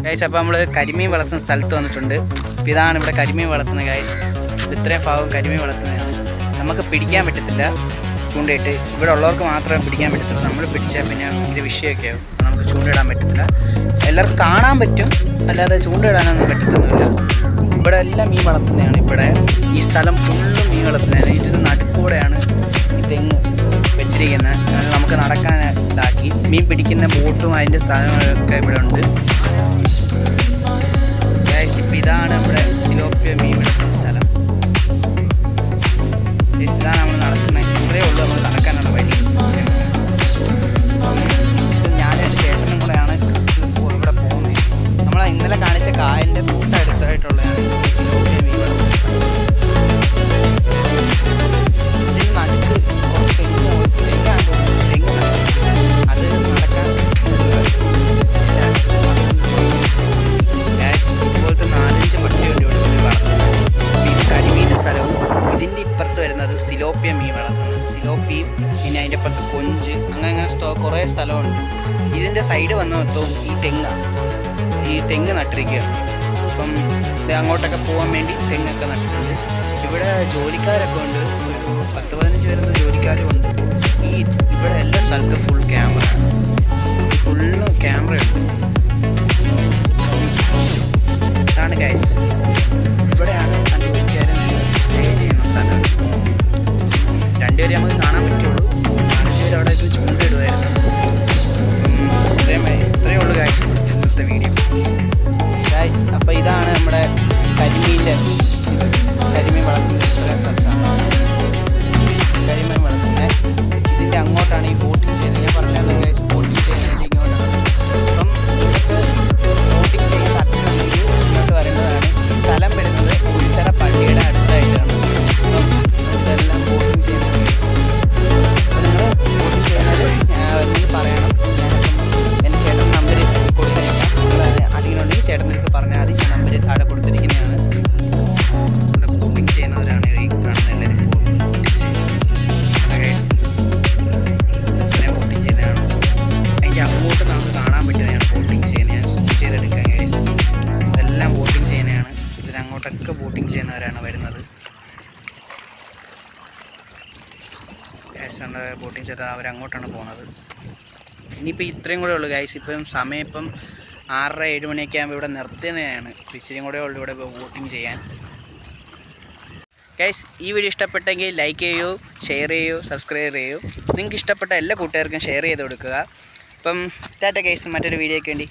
Guys അപ്പോൾ നമ്മൾ കരിമീൻ വളർത്തുന്ന സ്ഥലത്ത് വന്നിട്ടുണ്ട്. അപ്പോൾ ഇതാണ് ഇവിടെ കരിമീൻ വളർത്തുന്നത് ഗൈസ്. ഇത്രയും ഭാഗം കരിമീൻ വളർത്തുന്നതാണ്. നമുക്ക് പിടിക്കാൻ പറ്റത്തില്ല ചൂണ്ടയിട്ട്, ഇവിടെ ഉള്ളവർക്ക് മാത്രമേ പിടിക്കാൻ പറ്റത്തുള്ളൂ. നമ്മൾ പിടിച്ചാൽ പിന്നെ ഇത് വിഷയമൊക്കെ ആവും. നമുക്ക് ചൂണ്ടയിടാൻ പറ്റത്തില്ല. എല്ലാവർക്കും കാണാൻ പറ്റും, അല്ലാതെ ചൂണ്ടയിടാനൊന്നും പറ്റത്തൊന്നുമില്ല. ഇവിടെ എല്ലാം മീൻ വളർത്തുന്നതാണ്. ഇവിടെ ഈ സ്ഥലം ഫുള്ളും മീൻ വളർത്തുന്നതാണ്. ഇതിന് നടുക്കൂടെയാണ് ഈ തെങ്ങ് വെച്ചിരിക്കുന്നത്. നമുക്ക് നടക്കാൻ ഇതാക്കി മീൻ പിടിക്കുന്ന ബോട്ടും അതിൻ്റെ സ്ഥലങ്ങളൊക്കെ ഇവിടെ ഉണ്ട്. ഇപ്പം ഇതാണ് നമ്മുടെ സിലോപ്പിയ മീൻ പിടിക്കുന്ന സ്ഥലം. ഇതാണ് നമ്മൾ നടക്കുന്നത്. ഇത്രയേ ഉള്ളൂ നമ്മൾ നടക്കാനുള്ള വഴി. ഞാനൊരു ചേട്ടനും കൂടെയാണ് ഇവിടെ പോകുന്നത്. നമ്മൾ ഇന്നലെ കാണിച്ച കായലിൻ്റെ തൊട്ടടുത്തായിട്ടുള്ളതാണ് സിലോപ്പിയ മീൻ വളർത്തുന്നത്. ഇതിന് നടുക്ക് കുറച്ച് തെങ്ങ് അത് നടക്കാൻ ഇതുപോലത്തെ 4-5 പട്ടിയുണ്ട് ഇവിടെ വളർത്തുന്നത്. ഇത് കരിമീൻ്റെ സ്ഥലവും ഇതിൻ്റെ ഇപ്പുറത്ത് വരുന്നത് സിലോപ്പിയ മീൻ വളർത്തുന്നത്. സിലോപ്പിയും പിന്നെ അതിൻ്റെ അപ്പുറത്ത് കൊഞ്ച് അങ്ങനെ കുറേ സ്ഥലമുണ്ട്. ഇതിൻ്റെ സൈഡ് വന്ന മൊത്തവും ഈ തെങ്ങ് നട്ടിരിക്കുകയാണ്. അപ്പം ഇത് അങ്ങോട്ടൊക്കെ പോകാൻ വേണ്ടി തെങ്ങൊക്കെ നട്ടിട്ടുണ്ട്. ഇവിടെ ജോലിക്കാരൊക്കെ ഉണ്ട്, ഒരു 10-15 വരുന്ന ജോലിക്കാരുമുണ്ട്. ഇവിടെ എല്ലാ സ്ഥലത്തും ഫുൾ ക്യാമറ, ഫുള്ള് ക്യാമറയുണ്ട്. ഇതാണ് ഗൈസ്, ഇവിടെയാണ് ജോലിക്കാരൻ സ്റ്റേ ചെയ്യുന്ന സ്ഥലം. രണ്ടുപേരെ നമുക്ക് കാണാൻ പറ്റുള്ളൂ. 5 പേര് അവിടെ ചൂണ്ടയിടുമായിരുന്നു. ഇത്രയേ ഉള്ളൂ ഗൈസ് ഇന്നത്തെ വീഡിയോ ഗൈസ്. അപ്പോൾ ഇതാണ് നമ്മുടെ കരിമീൻ വളർത്തുന്നത്. ഇത്രയും സ്ഥലത്താണ് കരിമീൻ വളർത്തുന്നത്. ഇതിൻ്റെ അങ്ങോട്ടാണ് ഈ ബോട്ടിങ് ചെയ്യുന്നത്. ഞാൻ പറഞ്ഞല്ലോ ഗൈസ്, ബോട്ടിങ് ചെയ്യുന്നത് ഇങ്ങോട്ടാണ്. അപ്പം ബോട്ടിങ് ചെയ്യാൻ പറ്റുന്നുണ്ടെങ്കിൽ ഇങ്ങോട്ട് വരേണ്ടതാണ്. ഈ സ്ഥലം വരുന്നത് ഉൾച്ചറ പള്ളിയുടെ അടുത്തായിട്ടാണ്. അപ്പം ഇതെല്ലാം ബോട്ടിങ് ചെയ്യുന്നത്. അപ്പോൾ നിങ്ങൾ ബോട്ടിങ് ചെയ്യുന്നത് നിങ്ങൾ പറയണം. എൻ്റെ ചേട്ടൻ നമ്പർ കൊടുത്തിരിക്കാം. അതിനുണ്ടെങ്കിൽ ചേട്ടൻ്റെ അടുത്ത് പറഞ്ഞാൽ മതി. നമ്പർ താഴെ കൊടുത്തിരിക്കുന്നതാണ്. ഇവിടെ ബോട്ടിങ് ചെയ്യുന്നവരാണ് ഈ കാണുന്ന എല്ലാവരും. ബോട്ടിങ് ചെയ്യുന്നതാണ്. അതിൻ്റെ അങ്ങോട്ട് നമുക്ക് കാണാൻ പറ്റുന്നതാണ് ബോട്ടിങ് ചെയ്യുന്നത്. ഞാൻ സൂം ചെയ്തെടുക്കാൻ കഴിയും. ഇതെല്ലാം ബോട്ടിങ് ചെയ്യുന്നതാണ്. ഇതിനങ്ങോട്ടൊക്കെ ബോട്ടിങ് ചെയ്യുന്നവരാണ് വരുന്നത്. ഗ്യാസ് ബോട്ടിങ് ചെയ്താൽ അവരങ്ങോട്ടാണ് പോകുന്നത്. ഇനിയിപ്പോൾ ഇത്രയും കൂടെ ഉള്ളൂ ഗൈസ്. ഇപ്പം സമയം 6-7 മണിയൊക്കെ ആകുമ്പോൾ ഇവിടെ നിർത്തുന്നതാണ്. ഇച്ചിരിയും കൂടെ ഉള്ളൂ ഇവിടെ ബോട്ടിങ് ചെയ്യാൻ. ഗൈസ്, ഈ വീഡിയോ ഇഷ്ടപ്പെട്ടെങ്കിൽ ലൈക്ക് ചെയ്യൂ, ഷെയർ ചെയ്യൂ, സബ്സ്ക്രൈബ് ചെയ്യൂ. നിങ്ങൾക്ക് ഇഷ്ടപ്പെട്ട എല്ലാ കൂട്ടുകാർക്കും ഷെയർ ചെയ്ത് കൊടുക്കുക. അപ്പം ടാറ്റ ഗൈസ്, മറ്റൊരു വീഡിയോയ്ക്ക് വേണ്ടി.